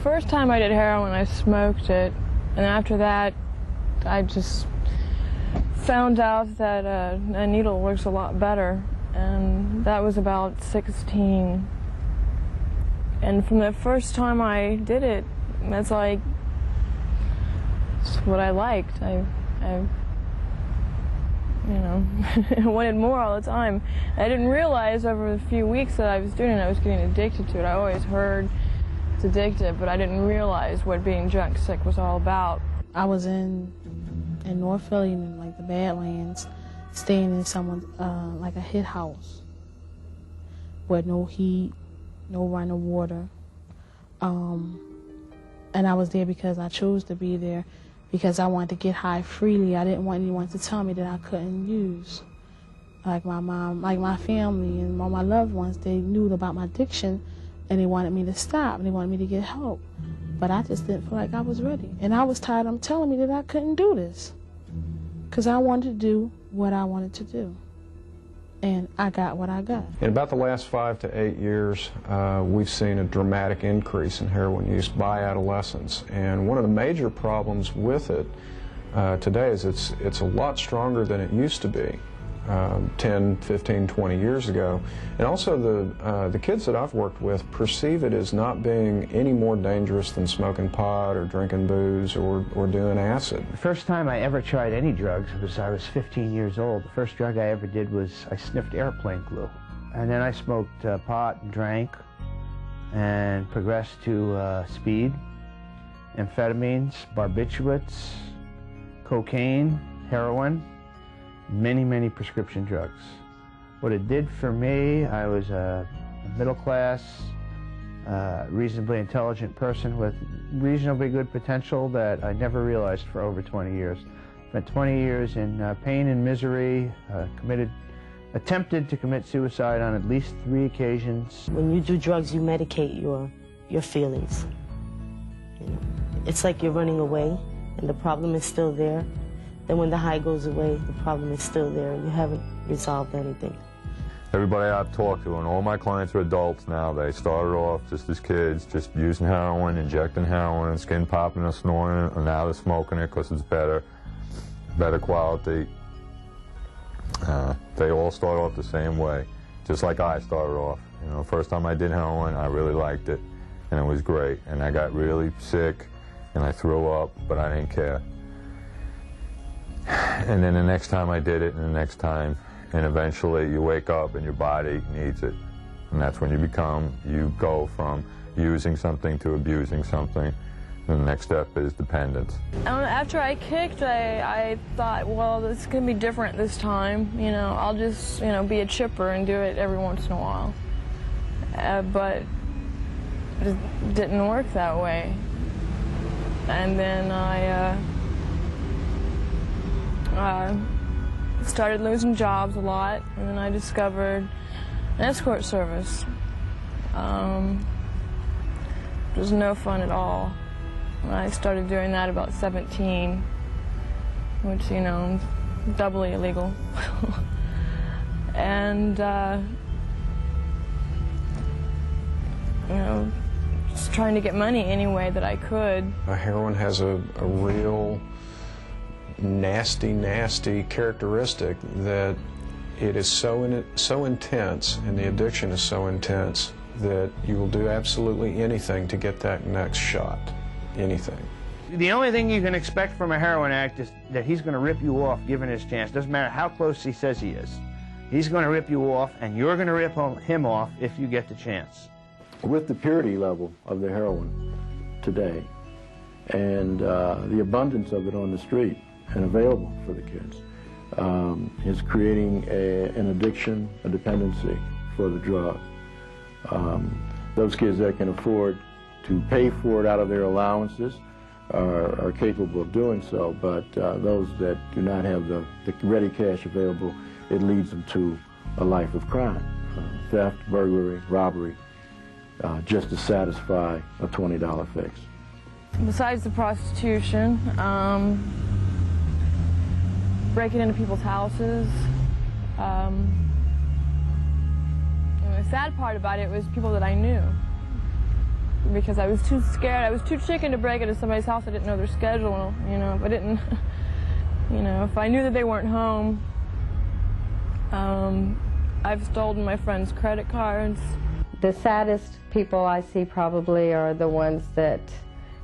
first time I did heroin, I smoked it, and after that, I just found out that a needle works a lot better, and that was about 16. And from the first time I did it, that's like it's what I liked. I you know, wanted more all the time. I didn't realize over the few weeks that I was doing it, I was getting addicted to it. I always heard it's addictive, but I didn't realize what being junk sick was all about. I was in North Philly, in like the Badlands, staying in someone's, like a hit house with no heat, no running water. And I was there because I chose to be there, because I wanted to get high freely. I didn't want anyone to tell me that I couldn't use. Like my mom, like my family and all my loved ones, they knew about my addiction and they wanted me to stop and they wanted me to get help. But I just didn't feel like I was ready. And I was tired of them telling me that I couldn't do this, because I wanted to do what I wanted to do. And I got what I got. In about the last 5 to 8 years, we've seen a dramatic increase in heroin use by adolescents. And one of the major problems with it today is it's a lot stronger than it used to be 10, 15, 20 years ago. And also the kids that I've worked with perceive it as not being any more dangerous than smoking pot or drinking booze or doing acid. The first time I ever tried any drugs was I was 15 years old. The first drug I ever did was I sniffed airplane glue. And then I smoked pot and drank and progressed to speed, amphetamines, barbiturates, cocaine, heroin, many prescription drugs. What it did for me, I was a middle-class, reasonably intelligent person with reasonably good potential that I never realized for over 20 years. Spent 20 years in pain and misery, attempted to commit suicide on at least 3 occasions. When you do drugs, you medicate your feelings. You know, it's like you're running away and the problem is still there. Then when the high goes away, the problem is still there and you haven't resolved anything. Everybody I've talked to, and all my clients are adults now, they started off just as kids, just using heroin, injecting heroin, skin popping and snorting it, and now they're smoking it because it's better quality. They all start off the same way, just like I started off. You know, first time I did heroin, I really liked it, and it was great. And I got really sick, and I threw up, but I didn't care. And then the next time I did it, and the next time, and eventually you wake up and your body needs it. And that's when you go from using something to abusing something. And the next step is dependence. After I kicked, I thought, well, this is going to be different this time. You know, I'll just, you know, be a chipper and do it every once in a while. But it didn't work that way. And then I started losing jobs a lot, and then I discovered an escort service. It was no fun at all. I started doing that about 17, which, you know, is doubly illegal. And, you know, just trying to get money any way that I could. Heroin has a real nasty characteristic that it is so intense, and the addiction is so intense that you will do absolutely anything to get that next shot. Anything. The only thing you can expect from a heroin addict is that he's going to rip you off given his chance. Doesn't matter how close he says he is. He's going to rip you off, and you're going to rip him off if you get the chance. With the purity level of the heroin today and the abundance of it on the street and available for the kids, is creating an addiction, a dependency for the drug. Those kids that can afford to pay for it out of their allowances are capable of doing so, but those that do not have the ready cash available, it leads them to a life of crime, theft, burglary, robbery, just to satisfy a $20 fix. Besides the prostitution, breaking into people's houses. And the sad part about it was people that I knew. because I was too scared. I was too chicken to break into somebody's house. I didn't know their schedule, you know, if I didn't, you know, if I knew that they weren't home. I've stolen my friends' credit cards. The saddest people I see probably are the ones that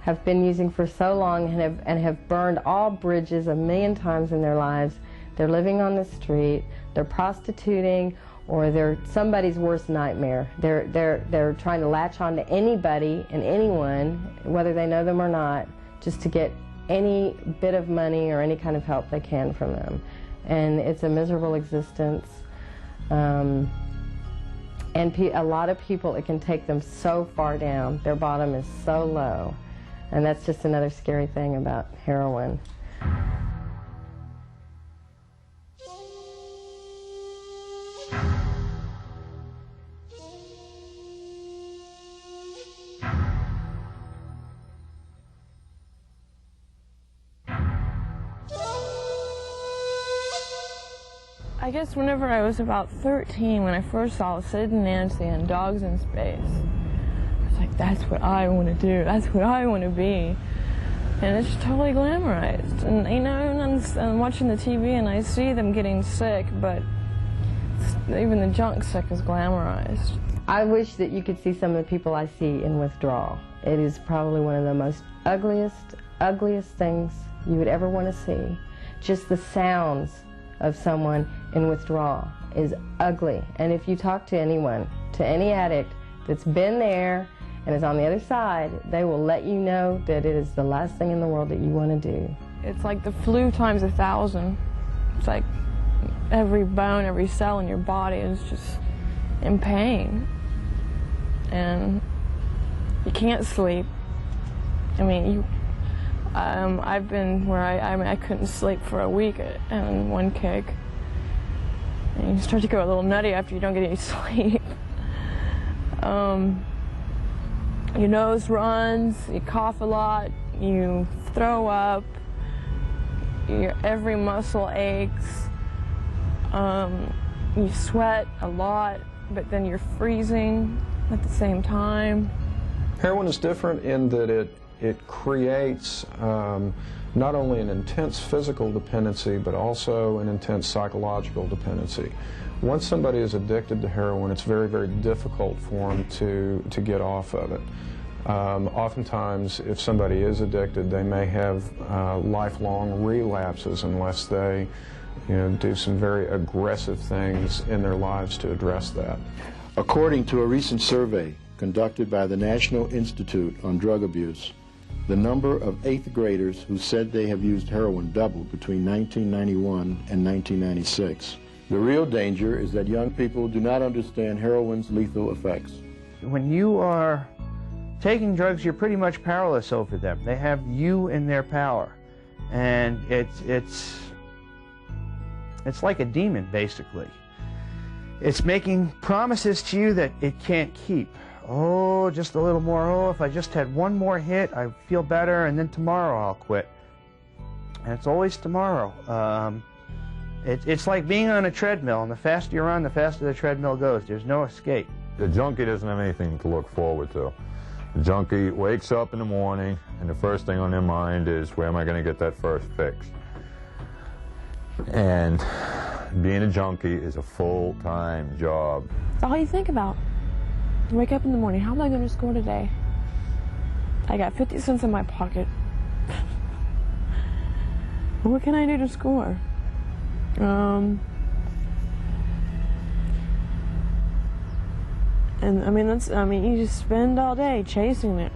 have been using for so long and have burned all bridges a million times in their lives. They're living on the street, they're prostituting, or they're somebody's worst nightmare. They're trying to latch on to anybody and anyone, whether they know them or not, just to get any bit of money or any kind of help they can from them. And it's a miserable existence. And a lot of people, it can take them so far down. Their bottom is so low. And that's just another scary thing about heroin. I guess whenever I was about 13, when I first saw Sid and Nancy and Dogs in Space, I was like, that's what I want to do. That's what I want to be. And it's totally glamorized. And, you know, I'm watching the TV and I see them getting sick, but even the junk sick is glamorized. I wish that you could see some of the people I see in withdrawal. It is probably one of the most ugliest things you would ever want to see. Just the sounds of someone in withdrawal is ugly. And if you talk to anyone, to any addict that's been there and is on the other side, they will let you know that it is the last thing in the world that you want to do. It's like the flu times 1,000. It's like every bone, every cell in your body is just in pain. And you can't sleep. I mean, I've been where I couldn't sleep for a week in one kick. And you start to go a little nutty after you don't get any sleep. Your nose runs, you cough a lot, you throw up, every muscle aches, you sweat a lot, but then you're freezing at the same time. Heroin is different in that it creates not only an intense physical dependency, but also an intense psychological dependency. Once somebody is addicted to heroin, it's very, very difficult for them to get off of it. Oftentimes, if somebody is addicted, they may have lifelong relapses unless they, you know, do some very aggressive things in their lives to address that. According to a recent survey conducted by the National Institute on Drug Abuse, the number of 8th graders who said they have used heroin doubled between 1991 and 1996. The real danger is that young people do not understand heroin's lethal effects. When you are taking drugs, you're pretty much powerless over them. They have you in their power. And it's like a demon, basically. It's making promises to you that it can't keep. Oh, just a little more. Oh, if I just had one more hit, I feel better, and then tomorrow I'll quit. And it's always tomorrow. It's like being on a treadmill, and the faster you're on, the faster the treadmill goes. There's no escape. The junkie doesn't have anything to look forward to. The junkie wakes up in the morning, and the first thing on their mind is, where am I going to get that first fix? And being a junkie is a full-time job. That's all you think about. You wake up in the morning, how am I going to score today? I got 50 cents in my pocket. What can I do to score? And you just spend all day chasing it.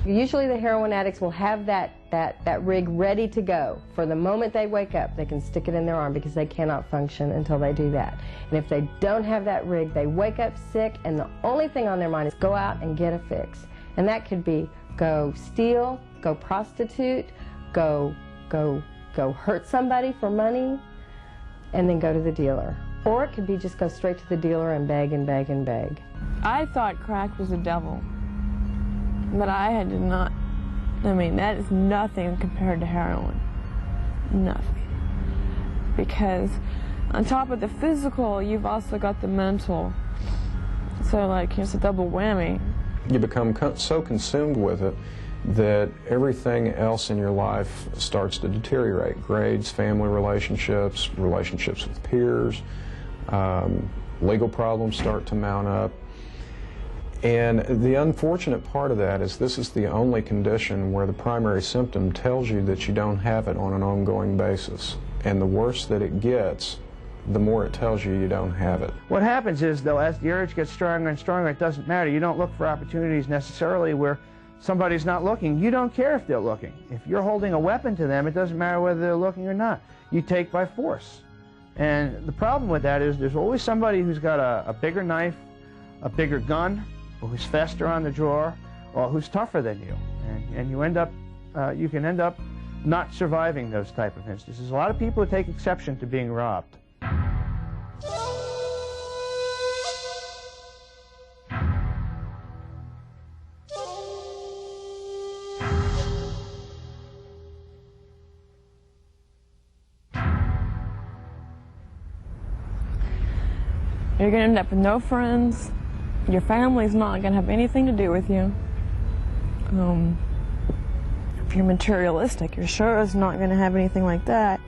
Usually the heroin addicts will have that rig ready to go. For the moment they wake up, they can stick it in their arm because they cannot function until they do that. And if they don't have that rig, they wake up sick, and the only thing on their mind is go out and get a fix. And that could be go steal, go prostitute, go hurt somebody for money, and then go to the dealer. Or it could be just go straight to the dealer and beg and beg and beg. I thought crack was the devil, but I did not. I mean, that is nothing compared to heroin. Nothing. Because on top of the physical, you've also got the mental. So, like, it's a double whammy. you become so consumed with it that everything else in your life starts to deteriorate. Grades, family relationships, relationships with peers, legal problems start to mount up. And the unfortunate part of that is this is the only condition where the primary symptom tells you that you don't have it on an ongoing basis. And the worse that it gets, the more it tells you you don't have it. What happens is, though, as the urge gets stronger and stronger, it doesn't matter. You don't look for opportunities necessarily where somebody's not looking. You don't care if they're looking. If you're holding a weapon to them, it doesn't matter whether they're looking or not. You take by force. And the problem with that is there's always somebody who's got a bigger knife, a bigger gun, or who's faster on the draw, or who's tougher than you. And you can end up not surviving those type of instances. A lot of people take exception to being robbed. You're going to end up with no friends. Your family's not going to have anything to do with you. If you're materialistic, your sure is not going to have anything like that.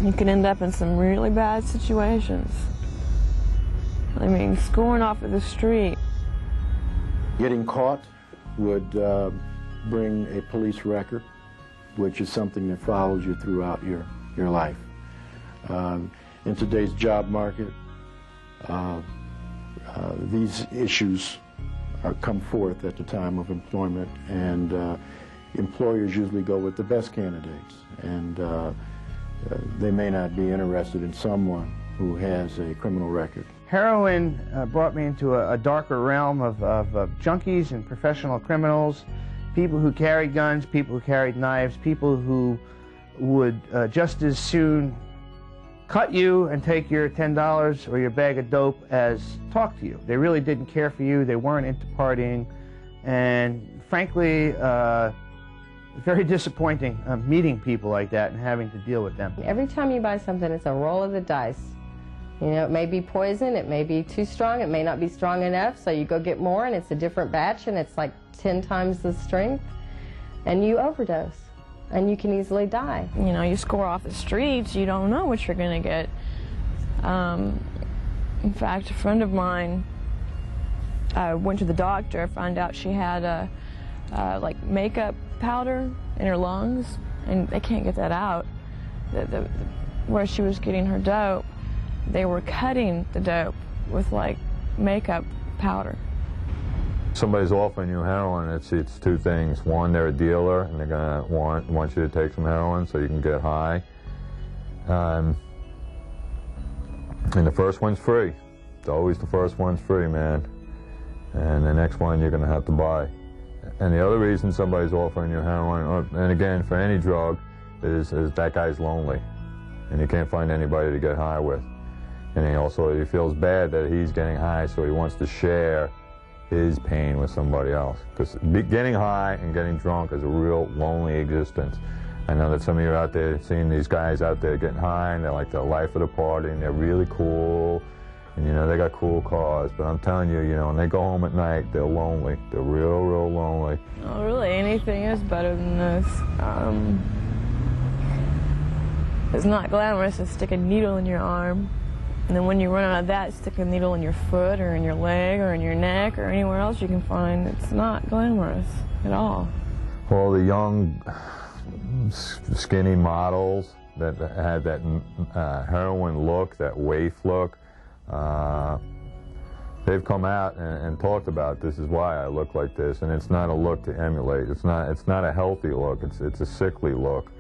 You can end up in some really bad situations. I mean, scoring off of the street. Getting caught would bring a police record, which is something that follows you throughout your life. In today's job market, these issues come forth at the time of employment, and employers usually go with the best candidates, and they may not be interested in someone who has a criminal record. Heroin brought me into a darker realm of junkies and professional criminals, people who carried guns, people who carried knives, people who would just as soon cut you and take your $10 or your bag of dope as talk to you. They really didn't care for you. They weren't into partying. And frankly, very disappointing meeting people like that and having to deal with them. Every time you buy something, it's a roll of the dice. You know, it may be poison, it may be too strong, it may not be strong enough, so you go get more and it's a different batch and it's like 10 times the strength, and you overdose. And you can easily die. You know, you score off the streets, you don't know what you're going to get. In fact, a friend of mine went to the doctor, found out she had like makeup powder in her lungs, and they can't get that out. Where she was getting her dope, they were cutting the dope with like makeup powder. Somebody's offering you heroin, it's two things. One, they're a dealer, and they're going to want you to take some heroin so you can get high. And the first one's free. It's always the first one's free, man. And the next one you're going to have to buy. And the other reason somebody's offering you heroin, and again, for any drug, is that guy's lonely. And he can't find anybody to get high with. And he feels bad that he's getting high, so he wants to share his pain with somebody else. Because getting high and getting drunk is a real lonely existence. I know that some of you are out there seeing these guys out there getting high, and they're like the life of the party, and they're really cool, and you know, they got cool cars. But I'm telling you, you know, when they go home at night, they're lonely. They're real, real lonely. Oh, really, anything is better than this. It's not glamorous to stick a needle in your arm. And then when you run out of that, stick a needle in your foot or in your leg or in your neck or anywhere else you can find. It's not glamorous at all. Well, the young, skinny models that had that heroin look, that waif look, they've come out and talked about this is why I look like this, and it's not a look to emulate. It's not a healthy look. It's a sickly look.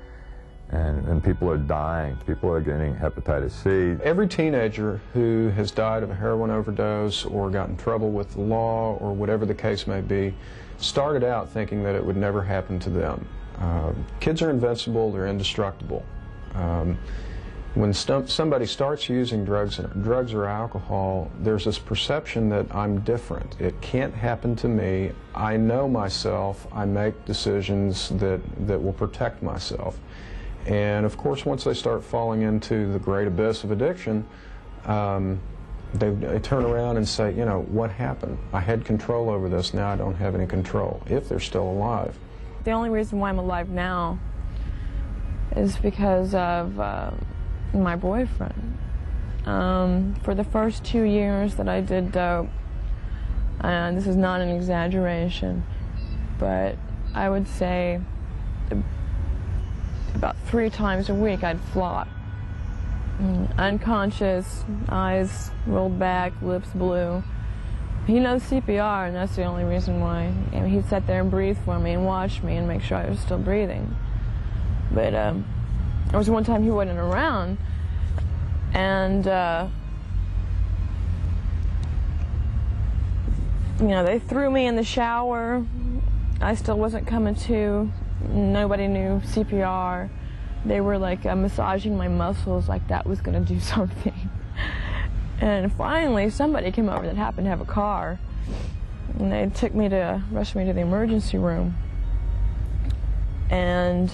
And people are dying. People are getting hepatitis C. Every teenager who has died of a heroin overdose or got in trouble with the law or whatever the case may be started out thinking that it would never happen to them. Kids are invincible, they're indestructible. When somebody starts using drugs or alcohol, there's this perception that I'm different. It can't happen to me. I know myself. I make decisions that will protect myself. And of course, once they start falling into the great abyss of addiction, they turn around and say, you know, what happened? I had control over this, now I don't have any control, if they're still alive. The only reason why I'm alive now is because of my boyfriend. For the first 2 years that I did dope, and this is not an exaggeration, but I would say about 3 times a week I'd flop. Unconscious, eyes rolled back, lips blue. He knows CPR, and that's the only reason why. I mean, he'd sit there and breathe for me and watch me and make sure I was still breathing. But there was one time he wasn't around, and you know, they threw me in the shower. I still wasn't coming to. Nobody knew CPR. They were like massaging my muscles like that was going to do something. And finally, somebody came over that happened to have a car, and they rushed me to the emergency room. And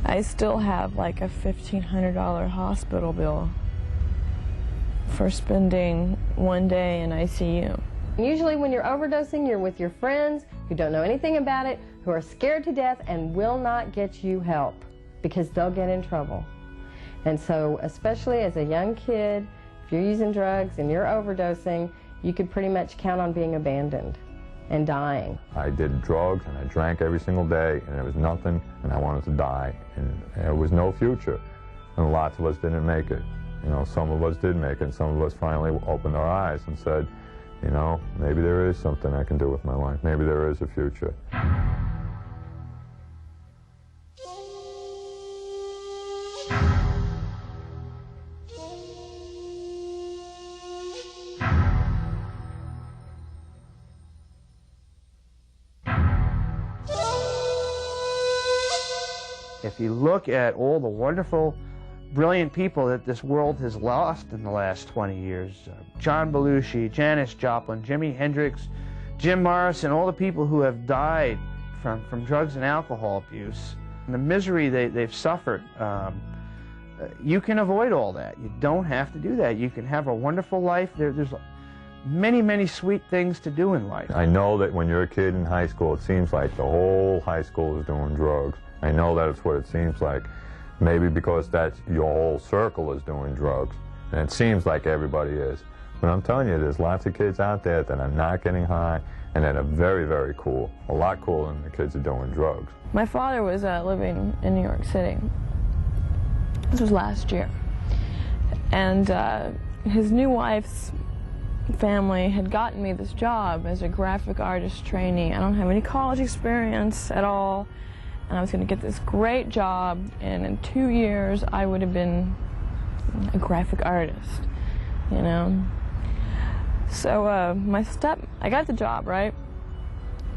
I still have like a $1,500 hospital bill for spending 1 day in ICU. Usually when you're overdosing, you're with your friends who don't know anything about it, who are scared to death and will not get you help because they'll get in trouble. And so, especially as a young kid, if you're using drugs and you're overdosing, you could pretty much count on being abandoned and dying. I did drugs and I drank every single day, and there was nothing, and I wanted to die, and there was no future. And lots of us didn't make it. You know, some of us did make it, and some of us finally opened our eyes and said, you know, maybe there is something I can do with my life. Maybe there is a future. If you look at all the wonderful, brilliant people that this world has lost in the last 20 years, John Belushi, Janis Joplin, Jimi Hendrix, Jim Morrison, all the people who have died from drugs and alcohol abuse, and the misery they've suffered, you can avoid all that. You don't have to do that. You can have a wonderful life. There's many, many sweet things to do in life. I know that when you're a kid in high school, it seems like the whole high school is doing drugs. I know that it's what it seems like. Maybe because that's your whole circle is doing drugs, and it seems like everybody is. But I'm telling you, there's lots of kids out there that are not getting high and that are very, very cool. A lot cooler than the kids that are doing drugs. My father was living in New York City. This was last year. And his new wife's family had gotten me this job as a graphic artist trainee. I don't have any college experience at all. And I was going to get this great job, and in 2 years I would have been a graphic artist, you know. So I got the job, right?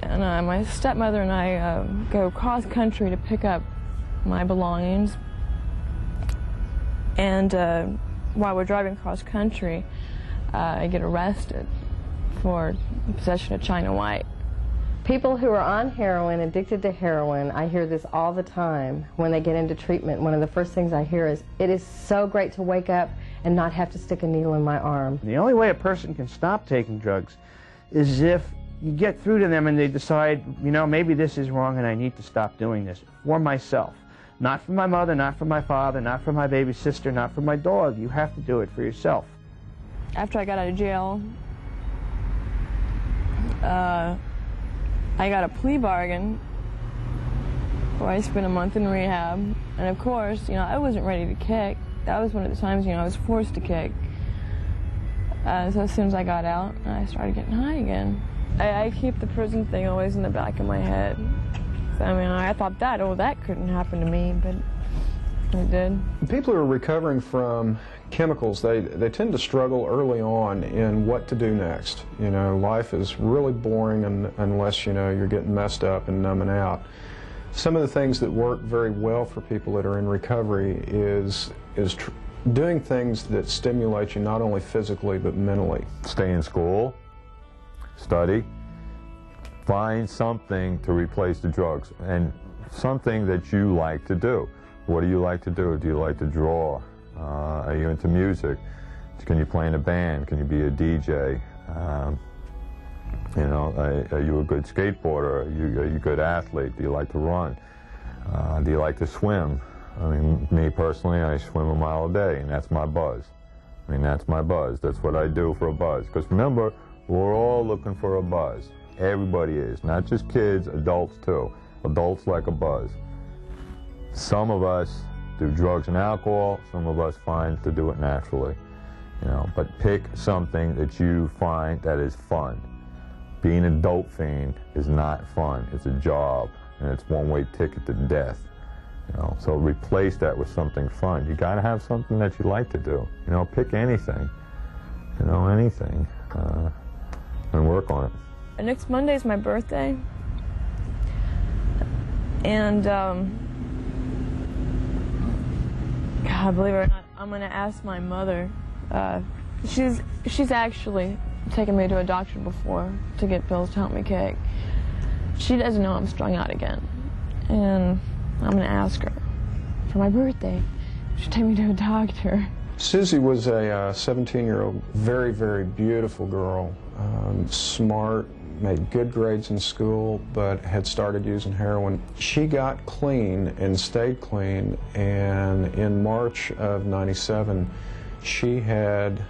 And my stepmother and I go cross country to pick up my belongings. And while we're driving cross country, I get arrested for possession of China White. People who are on heroin, addicted to heroin, I hear this all the time when they get into treatment. One of the first things I hear is, it is so great to wake up and not have to stick a needle in my arm. The only way a person can stop taking drugs is if you get through to them and they decide, you know, maybe this is wrong and I need to stop doing this for myself. Not for my mother, not for my father, not for my baby sister, not for my dog. You have to do it for yourself. After I got out of jail, I got a plea bargain where I spent a month in rehab. And of course, you know, I wasn't ready to kick. That was one of the times, you know, I was forced to kick. So as soon as I got out, I started getting high again. I keep the prison thing always in the back of my head. So, I mean, I thought that couldn't happen to me, but it did. People who are recovering from chemicals, they tend to struggle early on in what to do next. You know, life is really boring unless, you know, you're getting messed up and numbing out. Some of the things that work very well for people that are in recovery is doing things that stimulate you not only physically but mentally. Stay in school, study, find something to replace the drugs, and something that you like to do. What do you like to do? Do you like to draw? Are you into music? Can you play in a band? Can you be a DJ? You know, are you a good skateboarder? Are you a good athlete? Do you like to run? Do you like to swim? I mean, me personally, I swim a mile a day, and that's my buzz. I mean, that's my buzz. That's what I do for a buzz. Because remember, we're all looking for a buzz. Everybody is, not just kids, adults too. Adults like a buzz. Some of us do drugs and alcohol. Some of us find to do it naturally. You know, but pick something that you find that is fun. Being a dope fiend is not fun. It's a job, and it's one-way ticket to death. You know, so replace that with something fun. You got to have something that you like to do. You know, pick anything. You know, anything, and work on it. Next Monday is my birthday, and God, believe it or not, I'm gonna ask my mother. She's actually taken me to a doctor before to get pills to help me kick. She doesn't know I'm strung out again, and I'm gonna ask her for my birthday. She'll take me to a doctor. Suzi was a 17-year-old, very, very beautiful girl, smart, made good grades in school, but had started using heroin. She got clean and stayed clean, and in March of '97, she had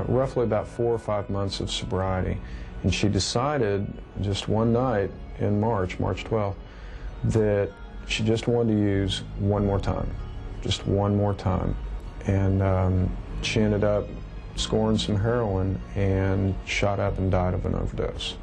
roughly about 4 or 5 months of sobriety. And she decided just one night in March 12th, that she just wanted to use one more time, just one more time. And she ended up scoring some heroin and shot up and died of an overdose.